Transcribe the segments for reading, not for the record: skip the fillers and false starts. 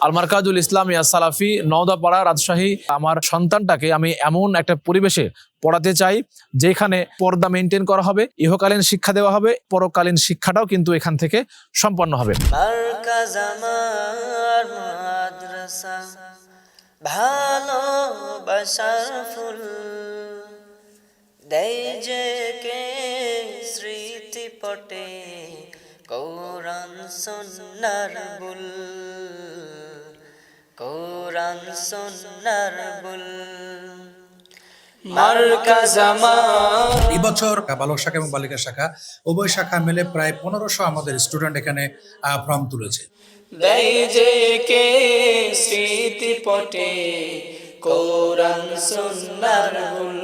আল মারকাজুল ইসলামিয়া সালাফি নওদাপাড়া রাজশাহী। আমার সন্তানটাকে আমি এমন একটা পরিবেশে পড়াতে চাই যেখানে পর্দা মেনটেন করা হবে, ইহকালীন শিক্ষা দেওয়া হবে, পরকালীন শিক্ষাটাও কিন্তু এখান থেকে সম্পন্ন হবে। মারকাজ আমার মাদ্রাসা, ভালোবাসার ফুল দেয় যে কে স্মৃতি পটে, কোরআন সুন্নাহর বুল, কোরআন সুন্নাহর বুল। মারকাজ আমার। এবছর বালক শাখা এবং বালিকা শাখা উভয় শাখা মিলে প্রায় 1500 আমাদের স্টুডেন্ট এখানে ফর্ম তুলেছে। দেয় যে কে স্মৃতি পটে, কোরআন সুন্নাহর বুল,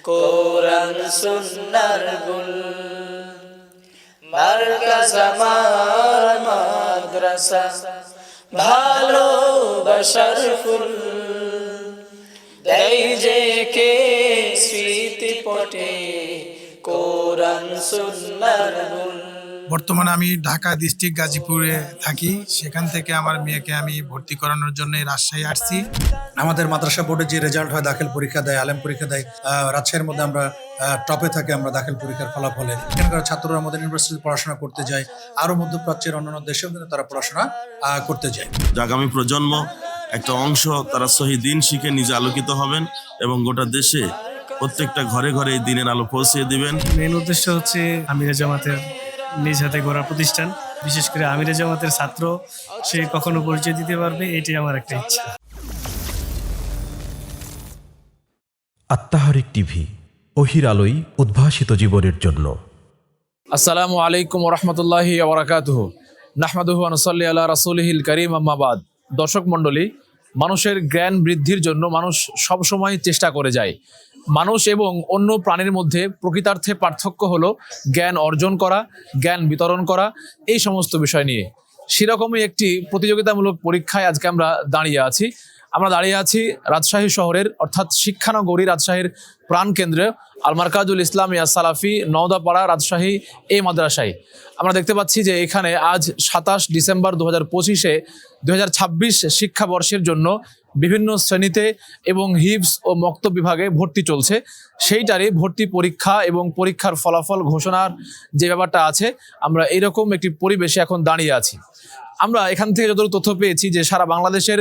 কোরআন সুন্নাহর বুল। মারকাজ আমার মাদ্রাসা, ভালোবাসার ফুল দেয় যে কে স্মৃতি পটে, কোরআন সুন্নাহর বুল। বর্তমানে আমি ঢাকা ডিস্ট্রিক্ট গাজীপুরে থাকি। সেখান থেকে আমার মেয়েকে আমি ভর্তি করানোর জন্য রাজশাহী আসছি। আমাদের মাদ্রাসা বোর্ডে যে রেজাল্ট হয়, দাখিল পরীক্ষা দেয়, আলেম পরীক্ষা দেয়, রাজশাহীর মধ্যে আমরা টপে থাকি আমরা দাখিল পরীক্ষার ফলাফলে। এখানকার ছাত্ররা আমাদের ইউনিভার্সিটিতে পড়াশোনা করতে যায়, আরও মধ্যপ্রাচ্যের অন্যান্য দেশেও কিন্তু তারা পড়াশোনা করতে যায়। আগামী প্রজন্ম একটা অংশ তারা সহি দিন শিখে নিজে আলোকিত হবেন এবং গোটা দেশে প্রত্যেকটা ঘরে ঘরে এই দিনের আলো পৌঁছে দিবেন। মেন উদ্দেশ্য হচ্ছে আমিরে জামাতের নিজ হাতে গড়া প্রতিষ্ঠান, বিশেষ করে আমিরে জামাতের ছাত্র সে কখনো পরিচয় দিতে পারবে, এটাই আমার একটা ইচ্ছা। আত্মাহারিক টিভি, ওহির আলোয় উদ্ভাসিত জীবনের জন্য। আসসালামু আলাইকুম রহমতুল্লাহি ওয়া বারাকাতুহু। নাহমাদুহু ওয়া নুসাল্লি আলা রাসূলিহিল কারীম, আম্মা বাদ। দর্শক মণ্ডলী, মানুষের জ্ঞান বৃদ্ধির জন্য মানুষ সবসময় চেষ্টা করে যায়। মানুষ এবং অন্য প্রাণীর মধ্যে প্রকৃতার্থে পার্থক্য হলো জ্ঞান অর্জন করা, জ্ঞান বিতরণ করা, এই সমস্ত বিষয় নিয়ে। সেরকমই একটি প্রতিযোগিতামূলক পরীক্ষায় আজকে আমরা দাঁড়িয়ে আছি। আমরা দাঁড়িয়ে আছি রাজশাহী শহরের অর্থাৎ শিক্ষানগরী রাজশাহীর প্রাণকেন্দ্রে আল মারকাজুল ইসলামিয়া সালাফি নওদাপাড়া রাজশাহী এই মাদ্রাসায়। আমরা দেখতে পাচ্ছি যে এখানে আজ 27 ডিসেম্বর 2025-এ 2026 শিক্ষাবর্ষের জন্য বিভিন্ন শ্রেণীতে এবং হিফজ ও মক্তব বিভাগে ভর্তি চলছে। সেইটারই ভর্তি পরীক্ষা এবং পরীক্ষার ফলাফল ঘোষণার যে ব্যাপারটা আছে, আমরা এইরকম একটি পরিবেশে এখন দাঁড়িয়ে আছি। আমরা এখান থেকে যতটুকু তথ্য পেয়েছি যে সারা বাংলাদেশের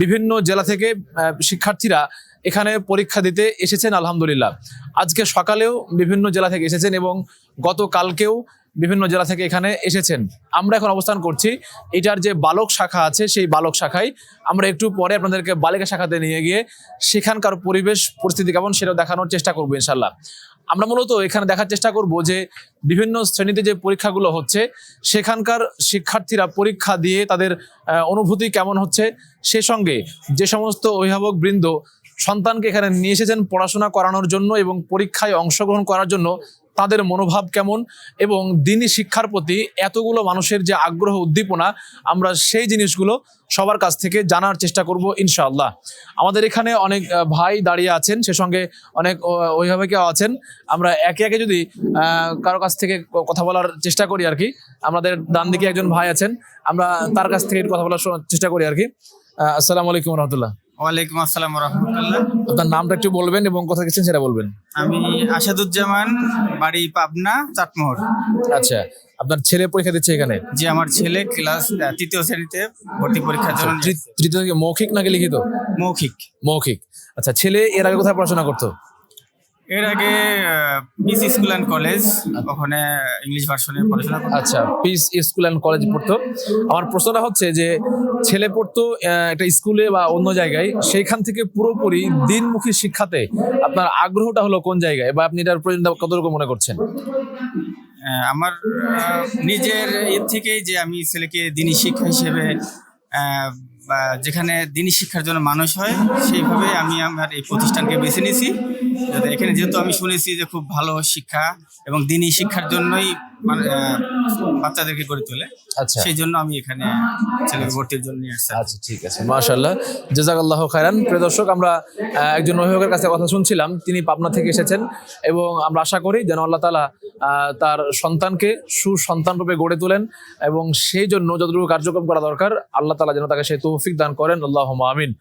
বিভিন্ন জেলা থেকে শিক্ষার্থীরা এখানে পরীক্ষা দিতে এসেছেন। আলহামদুলিল্লাহ, আজকে সকালেও বিভিন্ন জেলা থেকে এসেছেন এবং গতকালকেও বিভিন্ন জেলা থেকে এখানে এসেছেন। আমরা এখন অবস্থান করছি এটার যে বালক শাখা আছে সেই বালক শাখায়। আমরা একটু পরে আপনাদেরকে বালিকা শাখাতে নিয়ে গিয়ে সেখানকার পরিবেশ পরিস্থিতি কেমন সেটাও দেখানোর চেষ্টা করবো ইনশাল্লাহ। আমরা মূলত এখানে দেখার চেষ্টা করব যে বিভিন্ন শ্রেণীতে যে পরীক্ষাগুলো হচ্ছে সেখানকার শিক্ষার্থীরা পরীক্ষা দিয়ে তাদের অনুভূতি কেমন হচ্ছে, সে সঙ্গে যে সমস্ত অভিভাবক বৃন্দ সন্তানকে এখানে নিয়ে এসেছেন পড়াশোনা করানোর জন্য এবং পরীক্ষায় অংশগ্রহণ করার জন্য, তাদের মনোভাব কেমন এবং দিনী শিক্ষার প্রতি এতগুলো মানুষের যে আগ্রহ উদ্দীপনা, আমরা সেই জিনিসগুলো সবার কাছ থেকে জানার চেষ্টা করব ইনশাআল্লাহ। আমাদের এখানে অনেক ভাই দাঁড়িয়ে আছেন, সে সঙ্গে অনেক অভিভাবকও আছেন। আমরা একে একে যদি কারো কাছ থেকে কথা বলার চেষ্টা করি আর কি। আমাদের ডান দিকে একজন ভাই আছেন, আমরা তার কাছ থেকে কথা বলার চেষ্টা করি আর কি। আসসালামু আলাইকুম রহমতুল্লাহ। ওয়ালাইকুম আসসালাম রাহমাতুল্লাহ। আপনার নামটা একটু বলবেন এবং কোথায় গেছেন সেটা বলবেন। আমি আসাদুজ্জামান, বাড়ি পাবনা, চাটমোহর। আচ্ছা, আপনার ছেলে পরীক্ষা দিচ্ছে এখানে? যে আমার ছেলে ক্লাস 3য় শ্রেণীতে ভর্তি পরীক্ষার জন্য। তৃতীয় থেকে মৌখিক নাকি লিখিত? মৌখিক। মৌখিক। আচ্ছা, ছেলে এর আগে কোথায় পড়াশোনা করতো? এর আগে পিস স্কুল অ্যান্ড কলেজ, ওখানে ইংলিশ ভার্সনে পড়াশোনা করতো। আচ্ছা, পিস স্কুল অ্যান্ড কলেজ পড়তো। আমার প্রশ্নটা হচ্ছে যে ছেলে পড়তো একটা স্কুলে বা অন্য জায়গায়, সেইখান থেকে পুরোপুরি দিনমুখী শিক্ষাতে আপনার আগ্রহটা হলো কোন জায়গায়, বা আপনি এটার প্রয়োজনটা কতটুকু মনে করছেন? আমার নিজের থেকেই যে আমি ছেলেকে দিনী শিক্ষা হিসেবে বা যেখানে দিনী শিক্ষার জন্য মানুষ হয়, সেইভাবে আমি আমার এই প্রতিষ্ঠানকে বেছে নিয়েছি। যাতে এখানে যেহেতু আমি শুনেছি যে খুব ভালো শিক্ষা এবং দিনী শিক্ষার জন্যই বাচ্চাদেরকে গড়ে তোলে, আচ্ছা সেই জন্য আমি এখানে ছেলেকে ভর্তির জন্য নিয়ে আসছি। আচ্ছা ঠিক আছে, মাশাআল্লাহ, জাযাকাল্লাহু খায়রান। প্রিয় দর্শক, আমরা একজন অভিভাবকের কাছে কথা শুনছিলাম, তিনি পাবনা থেকে এসেছেন এবং আমরা আশা করি যেন আল্লাহ তাআলা তার সন্তানকে সুসন্তান রূপে গড়ে তোলেন এবং সেই জন্য যতটুকু কার্যক্রম করা দরকার আল্লাহ তাআলা যেন তাকে সেই তৌফিক দান করেন, আল্লাহুম্মা আমিন।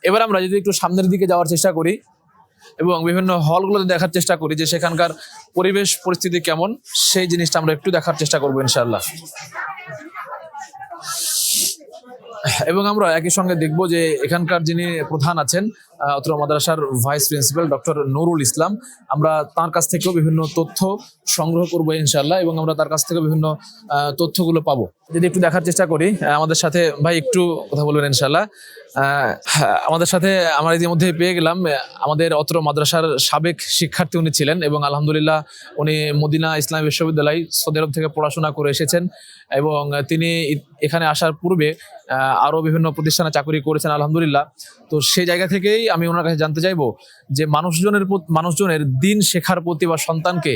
এবার আমরা যদি একটু সামনের দিকে যাওয়ার চেষ্টা করি এবং বিভিন্ন হলগুলোতে দেখার চেষ্টা করি যে সেখানকার পরিবেশ পরিস্থিতি কেমন, সেই জিনিসটা আমরা একটু দেখার চেষ্টা করবো ইনশাআল্লাহ। এবং আমরা একই সঙ্গে দেখব যে এখানকার যিনি প্রধান আছেন অত্র মাদ্রাসার vice principal doctor Nurul Islam, আমরা তার কাছ থেকেও বিভিন্ন তথ্য সংগ্রহ করবো ইনশাআল্লাহ এবং আমরা তার কাছ থেকে বিভিন্ন তথ্যগুলো পাবো। যদি একটু দেখার চেষ্টা করি, আমাদের সাথে ভাই একটু কথা বলবেন ইনশাআল্লাহ। আমাদের সাথে আমরা ইতিমধ্যে পেয়ে গেলাম আমাদের অত্র মাদ্রাসার সাবেক শিক্ষার্থী উনি ছিলেন এবং আলহামদুলিল্লাহ উনি মদিনা ইসলামী বিশ্ববিদ্যালয় সৌদি আরব থেকে পড়াশোনা করে এসেছেন এবং তিনি এখানে আসার পূর্বে আরও বিভিন্ন প্রতিষ্ঠানে চাকরি করেছেন আলহামদুলিল্লাহ। তো সেই জায়গা থেকেই আমি ওনার কাছে জানতে চাইবো যে মানুষজনের দিন শেখার প্রতি বা সন্তানকে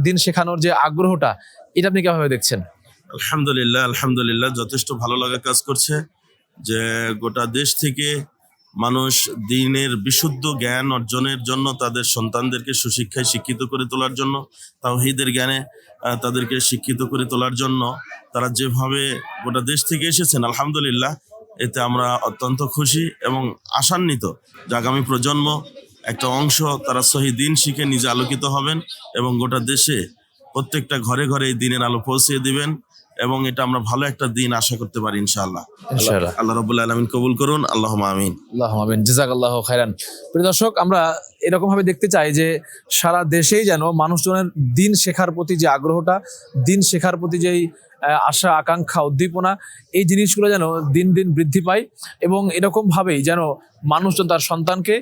দিন শেখানোর যে আগ্রহটা, এটা আপনি কিভাবে দেখছেন? আলহামদুলিল্লাহ যথেষ্ট ভালো লাগা কাজ করছে যে গোটা দেশ থেকে মানুষ দিনের বিশুদ্ধ জ্ঞান অর্জনের জন্য তাদের সন্তানদেরকে সুশিক্ষায় শিক্ষিত করে তোলার জন্য, তাওহীদের জ্ঞানে তাদেরকে শিক্ষিত করে তোলার জন্য তারা যেভাবে গোটা দেশ থেকে এসেছেন, আলহামদুলিল্লাহ এতে আমরা অত্যন্ত খুশি এবং আশান্বিত যে আগামী প্রজন্ম একটা অংশ তারা সহি দিন শিখে নিজে আলোকিত হবেন এবং গোটা দেশে প্রত্যেকটা ঘরে ঘরে এই দিনের আলো পৌঁছে দিবেন এবং এটা আমরা ভালো একটা দিন আশা করতে পারি ইনশাআল্লাহ। আল্লাহ রাব্বুল আলামিন কবুল করুন, আল্লাহুম্মা আমিন। আল্লাহুম্মা আমিন, জাযাকাল্লাহু খায়রান। প্রিয় দর্শক, আমরা এরকম ভাবে দেখতে চাই যে সারা দেশেই যেন মানুষজনের দিন শেখার প্রতি যে আগ্রহটা, দিন শেখার প্রতি যেই আশা আকাঙ্ক্ষা উদ্দীপনা, এই জিনিসগুলো যেন দিন দিন বৃদ্ধি পায় এবং এরকম ভাবেই যেন মানুষজন তার সন্তানকে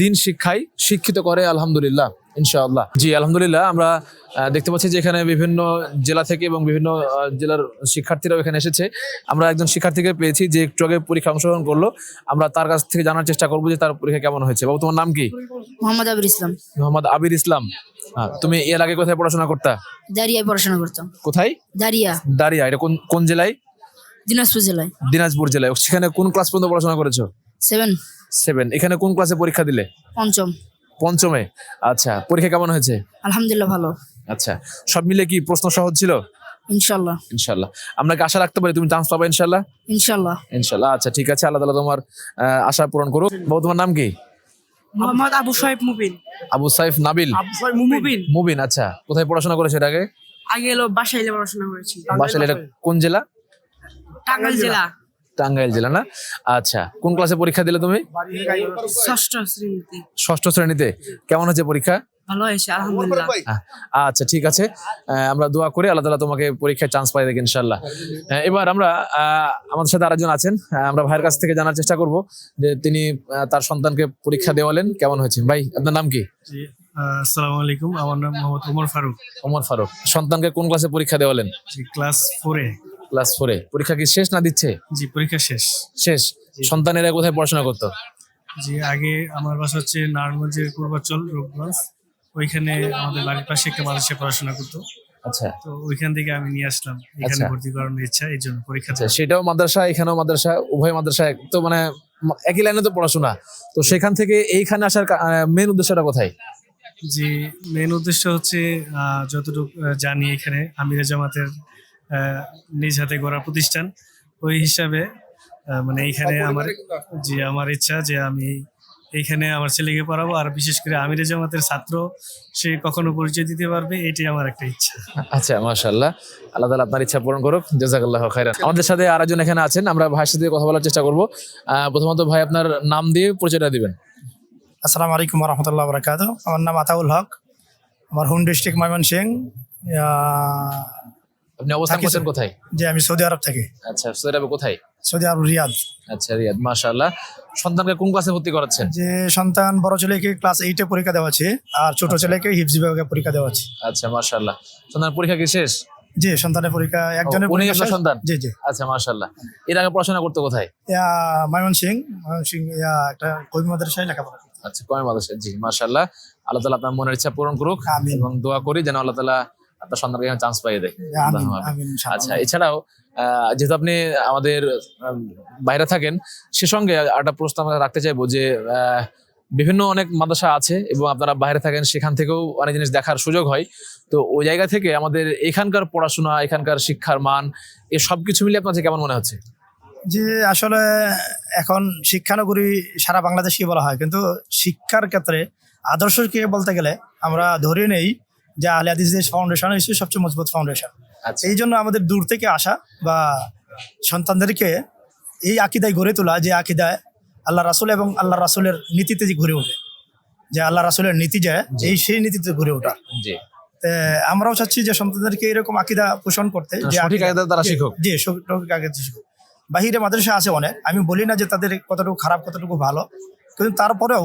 দিন শিক্ষায় শিক্ষিত করে আলহামদুলিল্লাহ ইনশাআল্লাহ। জি আলহামদুলিল্লাহ, আমরা দেখতে পাচ্ছি যে এখানে বিভিন্ন জেলা থেকে এবং বিভিন্ন জেলার শিক্ষার্থীরাও এখানে এসেছে। আমরা একজন শিক্ষার্থীকে পেয়েছি যে একটু আগে পরীক্ষা অংশগ্রহণ করলো, আমরা তার কাছ থেকে জানার চেষ্টা করবো যে তার পরীক্ষা কেমন হয়েছে। বাবু, তোমার নাম কি? মোহাম্মদ আবির ইসলাম। মোহাম্মদ আবির ইসলাম। তুমি এর আগে কোথায় পড়াশোনা করতা? দারিয়ায় পড়াশোনা করতাম। কোথায়? দারিয়া। এটা কোন জেলায়? দিনাজপুর জেলায়। দিনাজপুর জেলায়। সেখানে কোন ক্লাস পর্যন্ত পড়াশোনা করেছো? 7। এখানে কোন ক্লাসে পরীক্ষা দিলে? পঞ্চমে। আচ্ছা, পরীক্ষা কেমন হয়েছে? আলহামদুলিল্লাহ ভালো। আচ্ছা, সব মিলে কি প্রশ্ন সহজ ছিল? ইনশাল্লাহ। আমরা কি আশা রাখতে পারি তুমি চান্স পাবে ইনশাল্লাহ? আচ্ছা ঠিক আছে, আল্লাহ তাআলা তোমার আশা পূরণ করুক। বাবু, তোমার নাম কি? মোহাম্মদ আবু সাইফ মুবিন। আবু সাইফ নাবিল। মুবিন। আচ্ছা, কোথায় পড়াশোনা করেছে এর আগে? এলো বাসাইলে পড়াশোনা করেছি। বাসাইলে, এটা কোন জেলা? টাঙ্গাইল জেলা না? আচ্ছা, কোন ক্লাসে পরীক্ষা দিলে তুমি? ষষ্ঠ শ্রেণীতে। কেমন হয়েছে পরীক্ষা? ভালো হয়েছে আলহামদুলিল্লাহ। আচ্ছা ঠিক আছে, আমরা দোয়া করি আল্লাহ তাআলা তোমাকে পরীক্ষায় চান্স পাই দেখে ইনশাআল্লাহ। এবার আমরা আমাদের সাথে আরেকজন আছেন, আমরা ভাইয়ের কাছ থেকে জানার চেষ্টা করব যে তিনি তার সন্তানকে পরীক্ষা দেওয়ালেন, কেমন হয়েছে। ভাই, আপনার নাম কি? আসসালামু আলাইকুম, আমার নাম মোহাম্মদ ওমর ফারুক। সন্তানকে কোন ক্লাসে পরীক্ষা দেওয়ালেন? ক্লাস 4-এ। ক্লাস 4-এ। পরীক্ষা কি শেষ না দিচ্ছে? জি, পরীক্ষা শেষ। সন্তানেরা কোথায় পড়াশোনা করতো? জি, আগে আমার বাসা হচ্ছে নারায়ণগঞ্জের পূর্বাচল রূপগঞ্জ, ওইখানে আমাদের বাড়ির পাশে একটা মাদ্রাসায় পড়াশোনা করতো। আচ্ছা, তো ওইখান থেকে আমি নিয়ে আসলাম এখানে ভর্তি করানোর ইচ্ছা, এই জন্য পরীক্ষা। সেটাও মাদ্রাসা, এখানেও মাদ্রাসা, উভয় মাদ্রাসা তো মানে একই লাইনে তো পড়াশোনা, তো সেখান থেকে এইখানে আসার মেন উদ্দেশ্যটা কোথায়? জি, মেন উদ্দেশ্য হচ্ছে যতটুকু জানি এখানে আমিরে জামাতের নিজ হাতে গড়া প্রতিষ্ঠান, ওই হিসাবে মানে এইখানে আমার ইচ্ছা যে আমি এইখানে আমার ছেলেকে পড়াবো, আর বিশেষ করে আমিরে জামাতের ছাত্র সে কখনো পরিচয় দিতে পারবে, এটাই আমার একটা ইচ্ছা। আচ্ছা, মাশাআল্লাহ, আল্লাহ তাআলা আপনার ইচ্ছা পূরণ করুক, জাযাকাল্লাহু খাইরান। আমাদের সাথে আরেকজন এখানে আছেন, আমরা ভাইয়ের সাথে কথা বলার চেষ্টা করব। প্রথমত ভাই, আপনার নাম দিয়ে পরিচয়টা দিবেন। আসসালামু আলাইকুম ওয়া রাহমাতুল্লাহি ওয়া বারাকাতুহু। আমার নাম আতাউল হক, আমার হোম ডিস্ট্রিক্ট ময়মনসিংহ। আপনি অবস্থান করছেন কোথায়? জি, আমি সৌদি আরব থাকি। আচ্ছা, সৌদি আরবে কোথায়? সৌদি আরব রিয়াদ। আচ্ছা, রিয়াদ, মাশাআল্লাহ। সন্তানকে কোন ক্লাসে ভর্তি করাচ্ছেন? যে সন্তান বড় ছেলেকে ক্লাস 8-এ পরীক্ষা দেওয়া আছে আর ছোট ছেলেকে হিফজ বিভাগে পরীক্ষা দেওয়া আছে। আচ্ছা, মাশাআল্লাহ। সন্তানের পরীক্ষা কি শেষ? জি, সন্তানের পরীক্ষা একজনের উনি পরীক্ষা আপনার শেষ। সন্তান? জি জি। আচ্ছা, মাশাআল্লাহ। এর আগে পড়াশোনা করতে কোথায়? ময়মনসিং একটা কবি মাদ্রাসায় লেখাপড়া করতো। আচ্ছা, কয় মাদ্রাসায়? জি, মাশাআল্লাহ। আল্লাহ তাআলা আপনার মনের ইচ্ছা পূরণ করুক আমিন। এবং দোয়া করি যেন আল্লাহ তাআলা আপনার সন্তানকে চান্স পাইয়ে দেয়। আমিন আল্লাহুম্মা আমিন। আমিন ইনশাআল্লাহ। আচ্ছা, এছাড়াও যেহেতু আপনি আমাদের বাইরে থাকেন, সে সঙ্গে একটা প্রশ্ন আমরা রাখতে চাইবো যে বিভিন্ন অনেক মাদ্রাসা আছে এবং আপনারা বাইরে থাকেন, সেখান থেকেও অনেক জিনিস দেখার সুযোগ হয়। তো ওই জায়গা থেকে আমাদের এখানকার পড়াশোনা, এখানকার শিক্ষার মান, এ সবকিছু মিলিয়ে আপনার কাছে কেমন মনে হচ্ছে? যে আসলে এখন শিক্ষানগরী সারা বাংলাদেশকে বলা হয়, কিন্তু শিক্ষার ক্ষেত্রে আদর্শকে বলতে গেলে আমরা ধরে নেই যে আহলে হাদিসের ফাউন্ডেশন হচ্ছে সবচেয়ে মজবুত ফাউন্ডেশন। আচ্ছা, এই জন্য আমাদের দূর থেকে আসা বা সন্তানদেরকে এই আকিদায় গড়ে তোলা, যে আকিদায় আল্লাহ রাসূল এবং আল্লাহ রাসূলের নীতিতে যে গড়ে ওঠে, যে আল্লাহ রাসূলের নীতি যে সেই নীতিতে গড়ে ওঠা। জি, আমরাও চাচ্ছি যে সন্তানদেরকে এরকম আকিদা পোষণ করতে, যে সঠিক আকিদা তারা শিখুক। জি, সঠিক আকিদা শিখুক। বাহিরে মাদ্রাসা আছে অনেক, আমি বলি না যে তাদের কতটুকু খারাপ কতটুকু ভালো, কিন্তু তারপরেও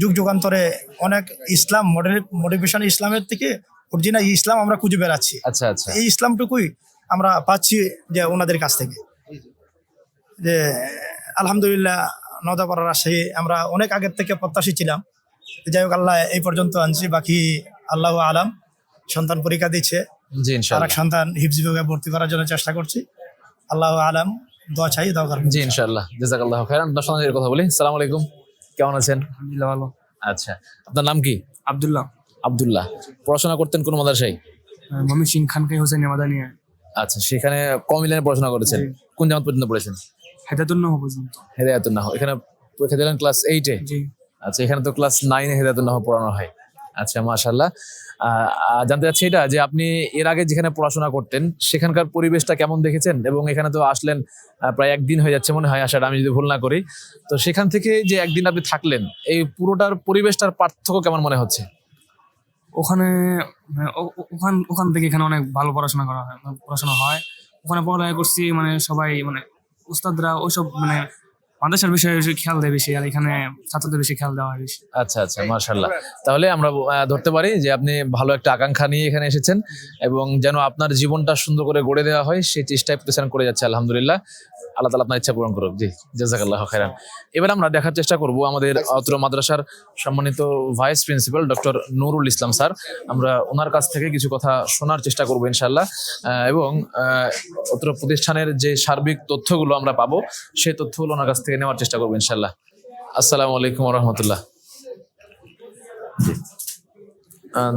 যুগ যুগান্তরে অনেক ইসলাম মোটিভেশন ইসলামের থেকে অরিজিনাল ইসলাম আমরা খুঁজে বেড়াচ্ছি। আচ্ছা আচ্ছা, এই ইসলামটুকুই আমরা পাচ্ছি যে ওনাদের কাছ থেকে। যে আলহামদুলিল্লাহ নদাপাড়া রাজশাহী আমরা অনেক আগের থেকে প্রত্যাশী ছিলাম। যাই হোক, আল্লাহ এই পর্যন্ত আনছি, বাকি আল্লাহ আলাম। সন্তান পরীক্ষা দিচ্ছে, জি আর ইনশাআল্লাহ। এক সন্তান হিফজ বিভাগে ভর্তি করার জন্য চেষ্টা করছি। আল্লাহ আলাম, দোয়া চাই, দোয়া করবেন। জি ইনশাআল্লাহ, জাযাকাল্লাহু খাইরান। আপনার সঙ্গে কথা বলি। আসসালামু আলাইকুম, কেমন আছেন? আলহামদুলিল্লাহ ভালো। আচ্ছা, আপনার নাম কি? আব্দুল্লাহ। আব্দুল্লাহ। পড়াশোনা করতেন কোন মাদ্রাসায়? ময়মনসিং খানকাই হোসেন মাদানিয়া। আচ্ছা, সেখানে কমিলানে পড়াশোনা করেছেন? কোন জামাত পর্যন্ত পড়েছেন? হেদায়েতুন্নাহ পর্যন্ত। হেদায়াতুন্নাহ। এখানে পরীক্ষা দিলেন ক্লাস 8-এ? জি। আচ্ছা, এখানে তো ক্লাস 9-এ হেদায়াতুন্নাহ পড়ানো হয়। আচ্ছা, মাশাআল্লাহ। জানতে চাচ্ছি এটা যে আপনি এর আগে যেখানে পড়াশোনা করতেন সেখানকার পরিবেশটা কেমন দেখেছেন, এবং এখানে তো আসলেন প্রায় একদিন হয়ে যাচ্ছে মনে হয় আসাটা, আমি যদি ভুল না করি। তো সেখান থেকে যে একদিন আপনি থাকলেন, এই পুরোটার পরিবেশটার পার্থক্য কেমন মনে হচ্ছে? ওখানে ওখান থেকে এখানে অনেক ভালো পড়াশোনা হয়। ওখানে পড়ালেখা করছি, মানে সবাই মানে উস্তাদরা ওইসব মানে মাদ্রাসার বিষয়ে বেশি খেয়াল দেয় বেশি, আর এখানে ছাত্রদের বেশি খেয়াল দেওয়া হয় বেশি। আচ্ছা আচ্ছা, মাশাআল্লাহ। তাহলে আমরা ধরতে পারি যে আপনি ভালো একটা আকাঙ্ক্ষা নিয়ে এখানে এসেছেন এবং যেন আপনার জীবনটা সুন্দর করে গড়ে দেওয়া হয় সেই চেষ্টায় প্রতিষ্ঠান করে যাচ্ছে, আলহামদুলিল্লাহ। আল্লাহ তাআলা আপনার ইচ্ছা পূরণ করুক। জি, জাযাকাল্লাহু খাইরান। এবার আমরা দেখার চেষ্টা করব আমাদের অত্র মাদ্রাসার সম্মানিত vice principal doctor Nurul Islam sir. আমরা ওনার কাছ থেকে কিছু কথা শোনার চেষ্টা করব ইনশাআল্লাহ, এবং অত্র প্রতিষ্ঠানের যে সার্বিক তথ্যগুলো আমরা পাবো সেই তথ্যগুলো ওনার কাছ থেকে নেওয়ার চেষ্টা করবো ইনশাআল্লাহ। আসসালামু আলাইকুম ওয়া রাহমাতুল্লাহ।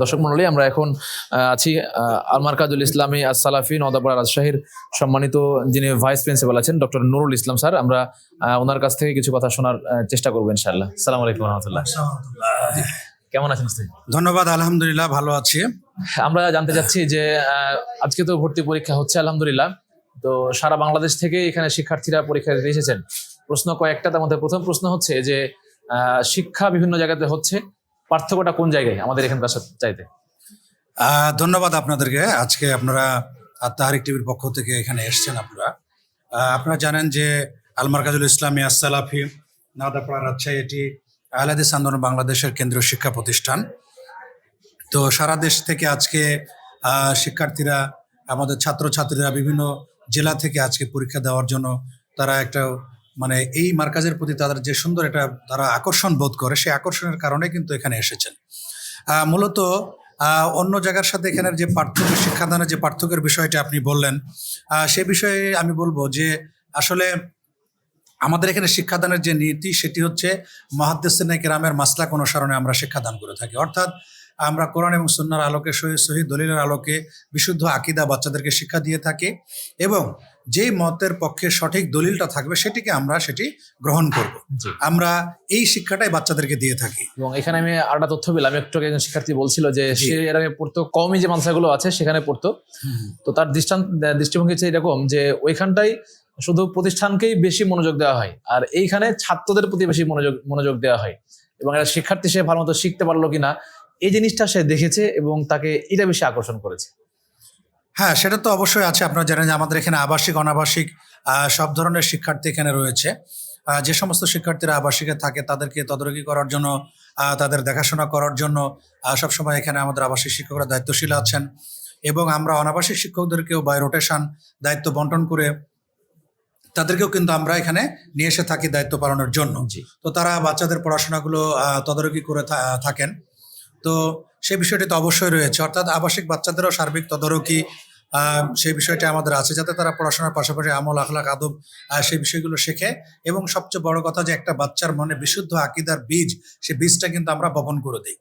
দর্শক মণ্ডলী, আমরা এখন আছি আল মারকাজুল ইসলামী as-সালাফি নওদাপাড়া রাজশাহীর সম্মানিত যিনি ভাইস প্রিন্সিপাল আছেন ডক্টর নুরুল ইসলাম স্যার। আমরা ওনার কাছ থেকে কিছু কথা শোনার চেষ্টা করবো ইনশাআল্লাহ। আসসালামু আলাইকুম ওয়া রাহমাতুল্লাহ। কেমন আছেন? ধন্যবাদ, আলহামদুলিল্লাহ ভালো আছি। আমরা জানতে চাচ্ছি যে আজকে তো ভর্তি পরীক্ষা হচ্ছে আলহামদুলিল্লাহ, তো সারা বাংলাদেশ থেকে এখানে শিক্ষার্থীরা পরীক্ষা দিতে এসেছেন। প্রশ্ন কয়েকটা, তার মধ্যে প্রথম প্রশ্ন হচ্ছে যে শিক্ষা বিভিন্ন জায়গাতে হচ্ছে, পার্থক্যটা কোন জায়গায় আমাদের এখানকার চাইতে? ধন্যবাদ আপনাদেরকে। আজকে আপনারা তাহরিক টিভির পক্ষ থেকে এখানে এসেছেন। আপনারা জানেন যে আল মারকাজুল ইসলামী as-সালাফি নওদাপাড়া রাজশাহী এটি আহলে হাদিস আন্দোলন বাংলাদেশের কেন্দ্রীয় শিক্ষা প্রতিষ্ঠান। তো সারা দেশ থেকে আজকে শিক্ষার্থীরা, আমাদের ছাত্রছাত্রীরা বিভিন্ন জেলা থেকে আজকে পরীক্ষা দেওয়ার জন্য তারা একটা মানে এই মার্কাজের প্রতি তাদের যে সুন্দর একটা তারা আকর্ষণ বোধ করে, সেই আকর্ষণের কারণে কিন্তু এখানে এসেছেন। মূলত অন্য জায়গার সাথে এখানের যে পার্থক্য, শিক্ষাদানের যে পার্থক্যের বিষয়টা আপনি বললেন, সে বিষয়ে আমি বলবো যে আসলে আমাদের এখানে শিক্ষাদানের যে নীতি সেটি হচ্ছে মুহাদ্দিসিনে কেরামের মাসলাক অনুসরণে আমরা শিক্ষাদান করে থাকি। অর্থাৎ আমরা কোরআন এবং সুন্নাহর আলোকে, সহিহ দলিলের আলোকে বিশুদ্ধ আকীদা বাচ্চাদেরকে শিক্ষা দিয়ে থাকি, এবং যেই মতের পক্ষে সঠিক দলিলটা থাকবে সেটি গ্রহণ করব। আমরা এই শিক্ষাটাই বাচ্চাদেরকে দিয়ে থাকি। এবং এখানে আমি আরেকটা তথ্য পেলাম, একটু আগে একজন শিক্ষার্থী বলছিল যে সে এর আগে পড়তো, কমই যে মাদ্রাসাগুলো আছে সেখানে পড়তো, তো তার দৃষ্টিভঙ্গি হচ্ছে এরকম যে ওইখানটাই শুধু প্রতিষ্ঠানকেই বেশি মনোযোগ দেওয়া হয়, আর এইখানে ছাত্রদের প্রতি বেশি মনোযোগ দেওয়া হয়, এবং একটা শিক্ষার্থী সে ভালো মতো শিখতে পারলো কিনা এই জিনিসটা সে দেখেছে এবং তাকে এটা বেশি আকর্ষণ করেছে। হ্যাঁ, সেটা তো অবশ্যই আছে। আপনারা জানেন যে আমাদের এখানে আবাসিক অনাবাসিক সব ধরনের শিক্ষার্থী এখানে রয়েছে। যে সমস্ত শিক্ষার্থীরা আবাসিকে থাকে তাদেরকে তদারকি করার জন্য, তাদের দেখাশোনা করার জন্য সবসময় এখানে আমাদের আবাসিক শিক্ষকরা দায়িত্বশীল আছেন। এবং আমরা অনাবাসিক শিক্ষকদেরকেও বাই রোটেশন দায়িত্ব বন্টন করে তাদেরকেও কিন্তু আমরা এখানে নিয়ে এসে থাকি দায়িত্ব পালনের জন্য। তো তারা বাচ্চাদের পড়াশোনাগুলো তদারকি করে থাকেন। তো সেই বিষয়টি তো অবশ্যই রয়েছে, অর্থাৎ আবাসিক বাচ্চাদেরও সার্বিক তদারকি সেই বিষয়টি আমাদের আছে, যাতে তারা পড়াশোনার পাশাপাশি আমল আখলাক আদব সেই বিষয়গুলো শেখে। এবং সবচেয়ে বড় কথা যে একটা বাচ্চার মনে বিশুদ্ধ আকীদার বীজ, সেই বীজটা কিন্তু আমরা বপন করে দিই,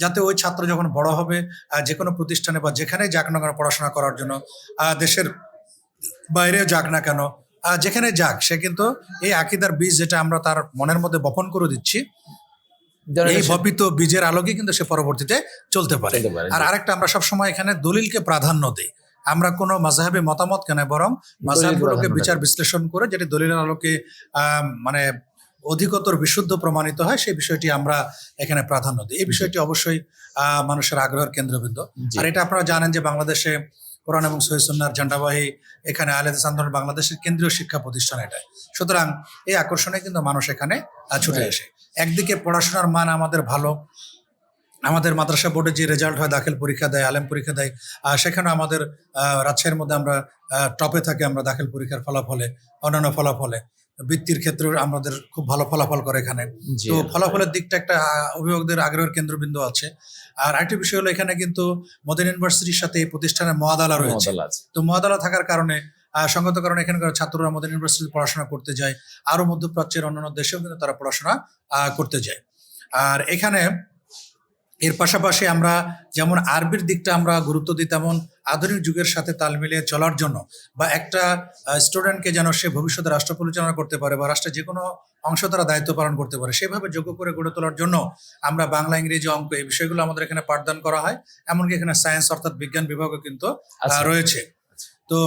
যাতে ওই ছাত্র যখন বড় হবে যে কোনো প্রতিষ্ঠানে বা যেখানেই যাক না কেন পড়াশোনা করার জন্য, দেশের বাইরে যাক না কেন, যেখানে যাক, সে কিন্তু এই আকীদার বীজ যেটা আমরা তার মনের মধ্যে বপন করে দিচ্ছি, এই বপিত বীজের আলোকে কিন্তু সে পরবর্তীতে চলতে পারে। আর আরেকটা, আমরা সবসময় এখানে দলিলকে প্রাধান্য দিই। আমরা কোনো মাযহাবী মতামত কেন, বরং মাযহাবগুলোকে বিচার বিশ্লেষণ করে যেটি দলিলের আলোকে মানে অধিকতর বিশুদ্ধ প্রমাণিত হয়, সেই বিষয়টি আমরা এখানে প্রাধান্য দিই। এই বিষয়টি অবশ্যই মানুষের আগ্রহের কেন্দ্রবিন্দু। আর এটা আপনারা জানেন যে বাংলাদেশে কোরআন এবং সহিহ সুন্নাহর ঝান্ডাবাহী এখানে আহলে হাদিস আন্দোলন বাংলাদেশের কেন্দ্রীয় শিক্ষা প্রতিষ্ঠান এটা। সুতরাং এই আকর্ষণে কিন্তু মানুষ এখানে ছুটে আসে। একদিকে পড়াশোনার মান আমাদের ভালো, আমাদের মাদ্রাসা বোর্ডে যে রেজাল্ট হয়, দাখিল পরীক্ষা দেয়, আলেম পরীক্ষা দেয়, সেখানে আমাদের রাজশাহীর মধ্যে আমরা টপে থাকি। আমরা দাখিল পরীক্ষার ফলাফলে, অন্যান্য ফলাফলে, বৃত্তির ক্ষেত্রে আমাদের খুব ভালো ফলাফল করে এখানে। তো ফলাফলের দিকটা একটা অভিভাবকদের আগ্রহের কেন্দ্রবিন্দু আছে। আর আরেকটি বিষয় হলো, এখানে কিন্তু মদিনা ইউনিভার্সিটির সাথে এই প্রতিষ্ঠানের মুআদালা রয়েছে। তো মুআদালা থাকার কারণে, সঙ্গত কারণে এখানকার ছাত্ররা মদিনা ইউনিভার্সিটিতে পড়াশোনা করতে যায়, আরো মধ্যপ্রাচ্যের অন্যান্য দেশেও কিন্তু তারা পড়াশোনা করতে যায়। আর এখানে এর পাশাপাশি আমরা যেমন আরবির দিকটা আমরা গুরুত্ব দিই, তেমন আধুনিক যুগের সাথে তাল মিলিয়ে চলার জন্য, বা একটা স্টুডেন্টকে যেন সে ভবিষ্যতে রাষ্ট্র পরিচালনা করতে পারে বা রাষ্ট্রের যে কোনো অংশ তারা দায়িত্ব পালন করতে পারে, সেভাবে যোগ্য করে গড়ে তোলার জন্য আমরা বাংলা, ইংরেজি, অঙ্ক এই বিষয়গুলো আমাদের এখানে পাঠদান করা হয়। এমনকি এখানে সায়েন্স অর্থাৎ বিজ্ঞান বিভাগও কিন্তু রয়েছে। তো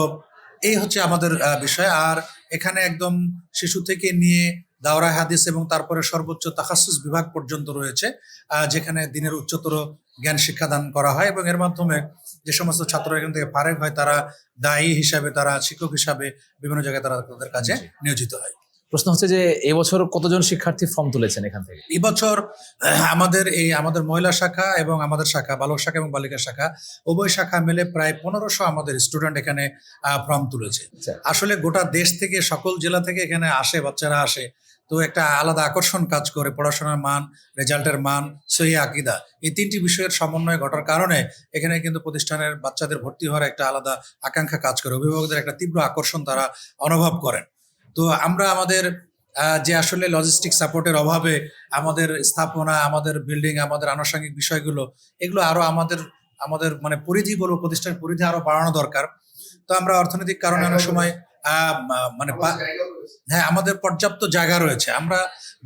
এই হচ্ছে আমাদের বিষয়। আর এখানে একদম শিশু থেকে নিয়ে দাওরা হাদিস এবং তারপরে সর্বোচ্চ তাখাসুস বিভাগ পর্যন্ত রয়েছে, যেখানে দিনের উচ্চতর জ্ঞান শিক্ষাদান করা হয়। এবং এর মাধ্যমে যে সমস্ত ছাত্ররা এখান থেকে ফারেক হয়, তারা দায়ী হিসাবে, তারা শিক্ষক হিসাবে বিভিন্ন জায়গায় তারা তাদের কাজে নিয়োজিত হয়। প্রশ্ন হচ্ছে যে এবছর কতজন শিক্ষার্থী ফর্ম তুলেছেন এখান থেকে? এবছর আমাদের মহিলা শাখা এবং আমাদের শাখা, বালক শাখা এবং বালিকা শাখা, উভয় শাখা মিলে প্রায় 1500 আমাদের স্টুডেন্ট এখানে ফর্ম তুলেছে। আসলে গোটা দেশ থেকে, সকল জেলা থেকে এখানে আসে, বাচ্চারা আসে। তো একটা আলাদা আকর্ষণ কাজ করে, পড়াশোনার মান, রেজাল্টের মান, সহি আকীদা, এই তিনটি বিষয়ের সমন্বয় ঘটার কারণে এখানে কিন্তু প্রতিষ্ঠানের বাচ্চাদের ভর্তি হওয়ার একটা আলাদা আকাঙ্ক্ষা কাজ করে। অভিভাবকদের একটা তীব্র আকর্ষণ তারা অনুভব করেন। তো আমরা আমাদের যে আসলে লজিস্টিক সাপোর্টের অভাবে আমাদের স্থাপনা, আমাদের বিল্ডিং, আমাদের আনুষঙ্গিক বিষয়গুলো, এগুলো আরো আমাদের মানে পরিধি বলবো, প্রতিষ্ঠানের পরিধি আরো বাড়ানো দরকার। তো আমরা অর্থনৈতিক কারণে অনেক সময় মানে হ্যাঁ, আমাদের পর্যাপ্ত জায়গা রয়েছে। আমরা